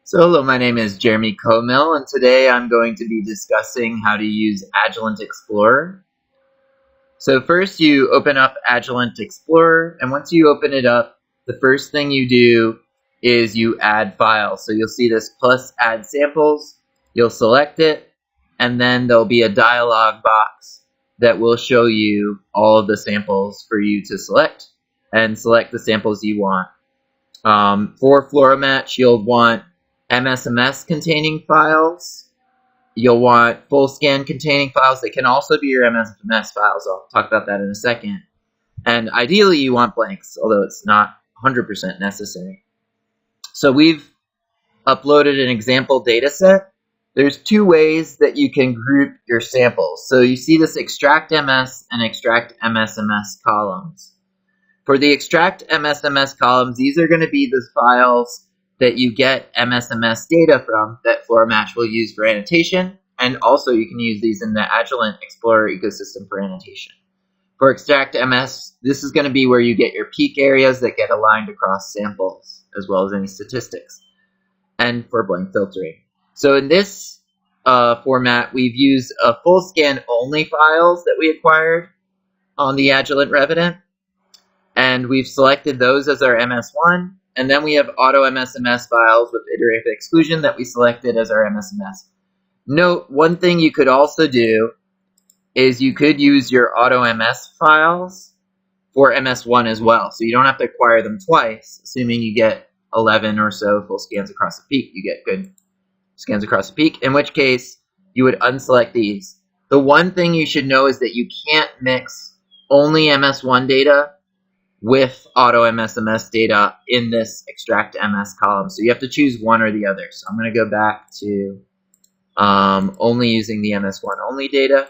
So hello, my name is Jeremy Comil, and today I'm going to be discussing how to use Agilent Explorer. So first you open up Agilent Explorer, and once you open it up, the first thing you do is you add files. So you'll see this plus add samples, you'll select it, and then there'll be a dialog box that will show you all of the samples for you to select, and select the samples you want. For FluoroMatch, you'll want MSMS containing files. You'll want full scan containing files. They can also be your MSMS files. I'll talk about that in a second. And ideally, you want blanks, although it's not 100% necessary. So we've uploaded an example data set. There's two ways that you can group your samples. So you see this extract MS and extract MSMS columns. For the extract MSMS columns, these are going to be the files that you get MSMS data from that FluoroMatch will use for annotation, and also you can use these in the Agilent Explorer ecosystem for annotation. For extract MS, this is going to be where you get your peak areas that get aligned across samples, as well as any statistics, and for blank filtering. So in this format, we've used full scan only files that we acquired on the Agilent Revident, and we've selected those as our MS1. And then we have auto MSMS files with iterative exclusion that we selected as our MSMS. Note, one thing you could also do is you could use your auto MS files for MS1 as well. So you don't have to acquire them twice, assuming you get 11 or so full scans across the peak. You get good scans across the peak, in which case you would unselect these. The one thing you should know is that you can't mix only MS1 data with auto MSMS data in this extract MS column. So you have to choose one or the other. So I'm going to go back to only using the MS1 only data.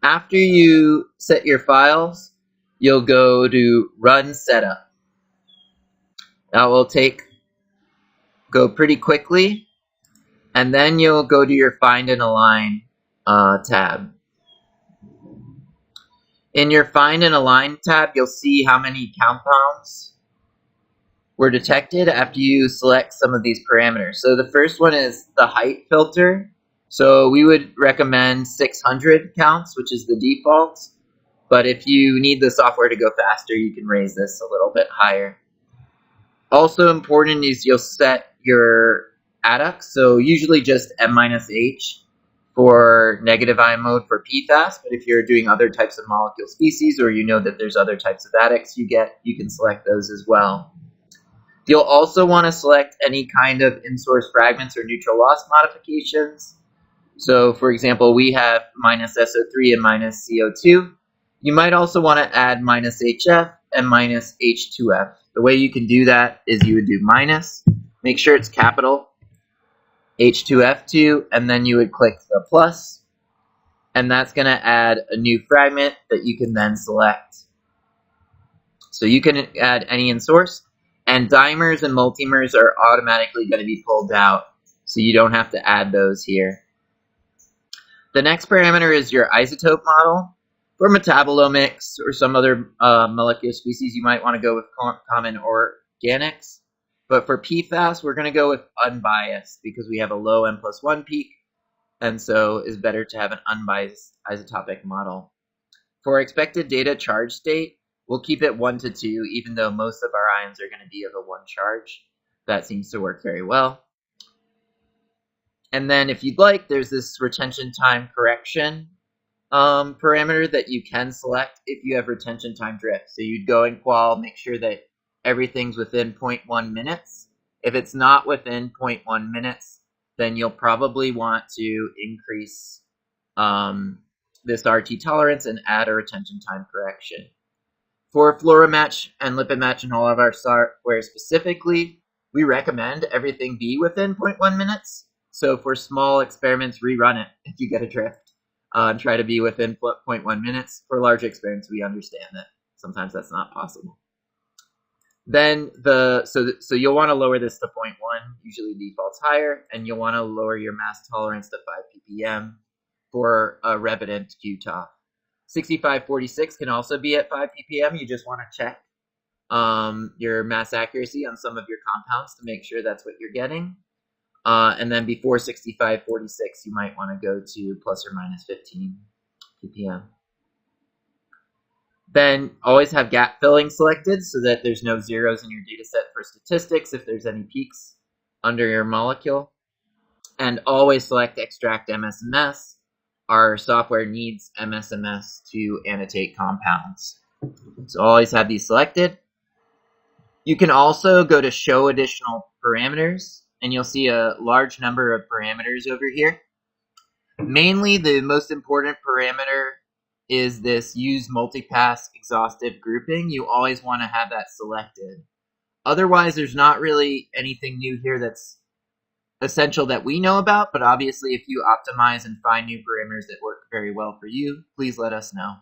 After you set your files, you'll go to Run Setup. That will go pretty quickly, and then you'll go to your Find and Align tab. In your Find and Align tab, you'll see how many compounds were detected after you select some of these parameters. So the first one is the height filter. So we would recommend 600 counts, which is the default. But if you need the software to go faster, you can raise this a little bit higher. Also important is you'll set your adduct. So usually just M-H for negative ion mode for PFAS, but if you're doing other types of molecule species, or you know that there's other types of adducts you can select those as well. You'll also want to select any kind of in-source fragments or neutral loss modifications. So for example, we have minus SO3 and minus CO2. You might also want to add minus HF and minus H2F. The way you can do that is you would do minus, make sure it's capital, H2F2, and then you would click the plus, and that's going to add a new fragment that you can then select. So you can add any in source, and dimers and multimers are automatically going to be pulled out, so you don't have to add those here. The next parameter is your isotope model. For metabolomics or some other molecular species, you might want to go with common organics. But for PFAS, we're going to go with unbiased because we have a low N+1 peak, and so it's better to have an unbiased isotopic model. For expected data charge state, we'll keep it 1 to 2, even though most of our ions are going to be of a 1 charge. That seems to work very well. And then if you'd like, there's this retention time correction parameter that you can select if you have retention time drift. So you'd go in qual, make sure that everything's within 0.1 minutes. If it's not within 0.1 minutes, then you'll probably want to increase this RT tolerance and add a retention time correction. For FluoroMatch and LipidMatch and all of our software specifically, we recommend everything be within 0.1 minutes. So for small experiments, rerun it if you get a drift and try to be within 0.1 minutes. For large experiments, we understand that sometimes that's not possible. Then so you'll want to lower this to 0.1, usually defaults higher, and you'll want to lower your mass tolerance to 5 ppm for a Revident QTOF. 6546 can also be at 5 ppm. You just want to check your mass accuracy on some of your compounds to make sure that's what you're getting. And then before 6546, you might want to go to plus or minus 15 ppm. Then always have gap filling selected so that there's no zeros in your data set for statistics if there's any peaks under your molecule. And always select extract MSMS. Our software needs MSMS to annotate compounds. So always have these selected. You can also go to show additional parameters, and you'll see a large number of parameters over here. Mainly the most important parameter is this use multipass exhaustive grouping. You always want to have that selected. Otherwise, there's not really anything new here that's essential that we know about, but obviously if you optimize and find new parameters that work very well for you, please let us know.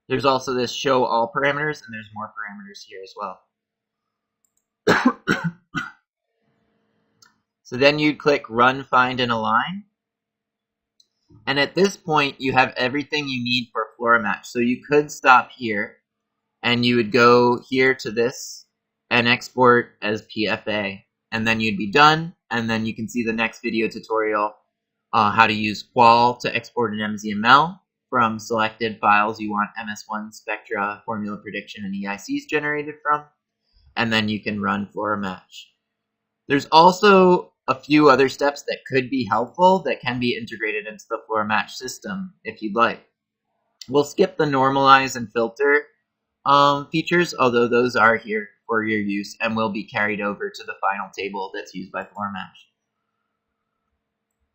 There's also this show all parameters, and there's more parameters here as well. So then you'd click Run, Find, and Align. And at this point, you have everything you need for FluoroMatch. So you could stop here, and you would go here to this and export as PFA. And then you'd be done, and then you can see the next video tutorial how to use Qual to export an MZML from selected files you want MS1 spectra, formula prediction, and EICs generated from, and then you can run FluoroMatch. There's also a few other steps that could be helpful that can be integrated into the FluoroMatch system if you'd like. We'll skip the normalize and filter features, although those are here for your use and will be carried over to the final table that's used by FluoroMatch.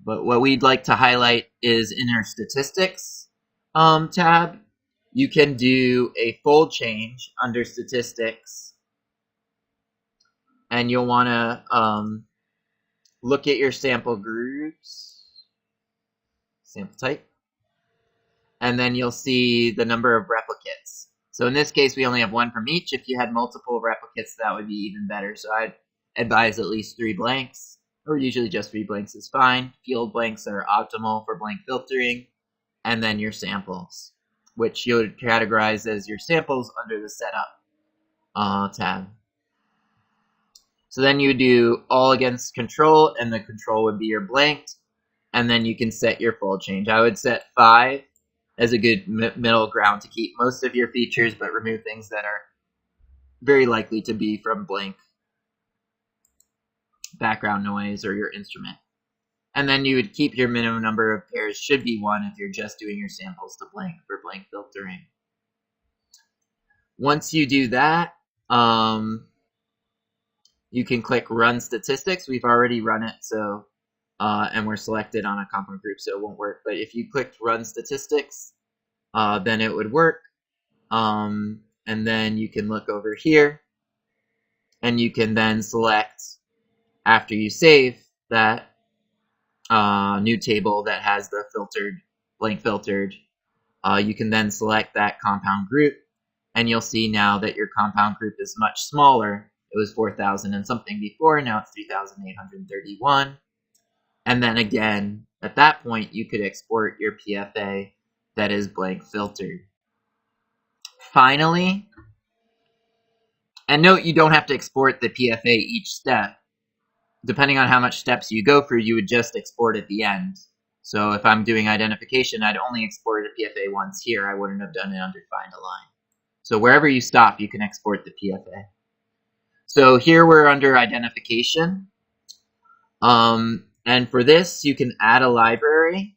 But what we'd like to highlight is in our statistics tab, you can do a fold change under statistics, and you'll want to look at your sample groups, sample type, and then you'll see the number of replicates. So in this case, we only have one from each. If you had multiple replicates, that would be even better. So I'd advise at least 3 blanks, or usually just 3 blanks is fine. Field blanks are optimal for blank filtering, and then your samples, which you would categorize as your samples under the setup tab. So then you do all against control, and the control would be your blanked, and then you can set your fold change. I would set 5 as a good middle ground to keep most of your features, but remove things that are very likely to be from blank background noise or your instrument. And then you would keep your minimum number of pairs should be 1 if you're just doing your samples to blank for blank filtering. Once you do that, you can click Run Statistics. We've already run it, so and we're selected on a compound group, so it won't work. But if you clicked Run Statistics, then it would work. And then you can look over here, and you can then select, after you save, that new table that has the filtered, blank filtered. You can then select that compound group, and you'll see now that your compound group is much smaller. It was 4,000 and something before, now it's 3,831. And then again, at that point, you could export your PFA that is blank filtered. Finally, and note you don't have to export the PFA each step. Depending on how much steps you go through, you would just export at the end. So if I'm doing identification, I'd only export a PFA once here. I wouldn't have done it under Find Align. So wherever you stop, you can export the PFA. So here we're under identification. And for this, you can add a library.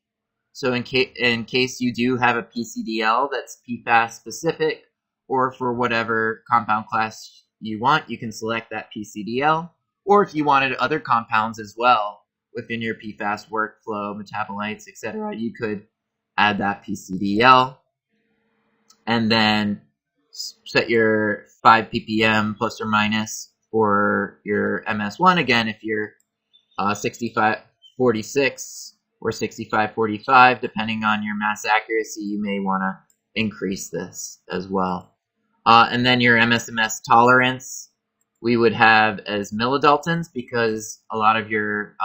So in case you do have a PCDL that's PFAS specific, or for whatever compound class you want, you can select that PCDL. Or if you wanted other compounds as well within your PFAS workflow, metabolites, etc., you could add that PCDL. And then set your 5 ppm plus or minus for your MS1. Again, if you're 6546 or 6545, depending on your mass accuracy, you may want to increase this as well. And then your MSMS tolerance, we would have as millidaltons, because a lot of your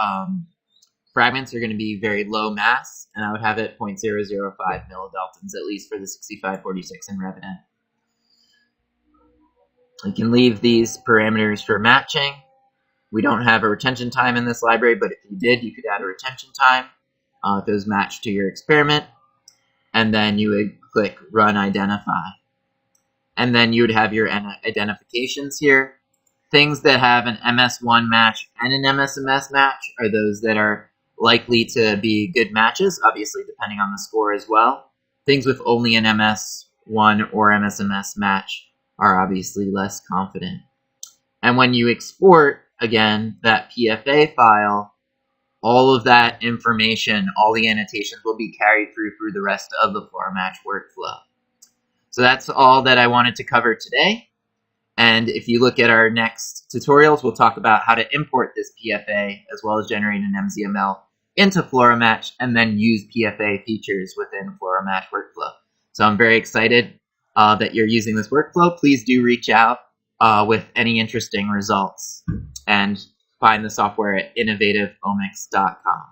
fragments are going to be very low mass, and I would have it 0.005 millidaltons, at least for the 6546 and Revenant. You can leave these parameters for matching. We don't have a retention time in this library, but if you did, you could add a retention time if it was matched to your experiment. And then you would click Run Identify. And then you would have your identifications here. Things that have an MS1 match and an MSMS match are those that are likely to be good matches, obviously depending on the score as well. Things with only an MS1 or MSMS match are obviously less confident. And when you export, again, that PFA file, all of that information, all the annotations will be carried through the rest of the FluoroMatch workflow. So that's all that I wanted to cover today. And if you look at our next tutorials, we'll talk about how to import this PFA as well as generate an MZML into FluoroMatch and then use PFA features within FluoroMatch Workflow. So I'm very excited that you're using this workflow. Please do reach out with any interesting results and find the software at innovativeomics.com.